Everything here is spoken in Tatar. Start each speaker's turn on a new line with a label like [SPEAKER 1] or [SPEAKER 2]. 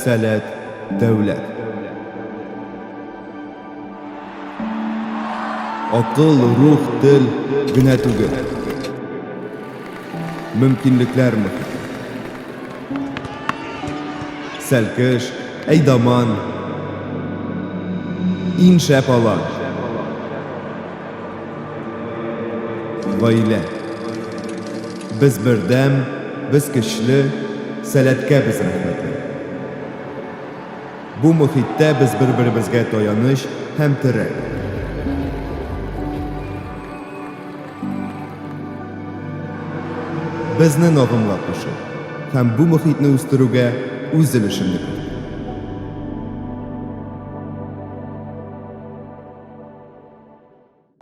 [SPEAKER 1] сәләт, дәүләт. Акыл, рух, тел генә түгел. Мөмкинлекләр мөхите. Сәлкеш, әйдаман, иң шәп алан. Гаилә. Без бердәм, без көчле, сәләткә без рәхмәтле. Бу мөхиттә без бер-беребезгә таяныч һәм терәк. Безне нагымлап төшеп һәм бу мөхитне үстерүгә үз өлешемне керттем.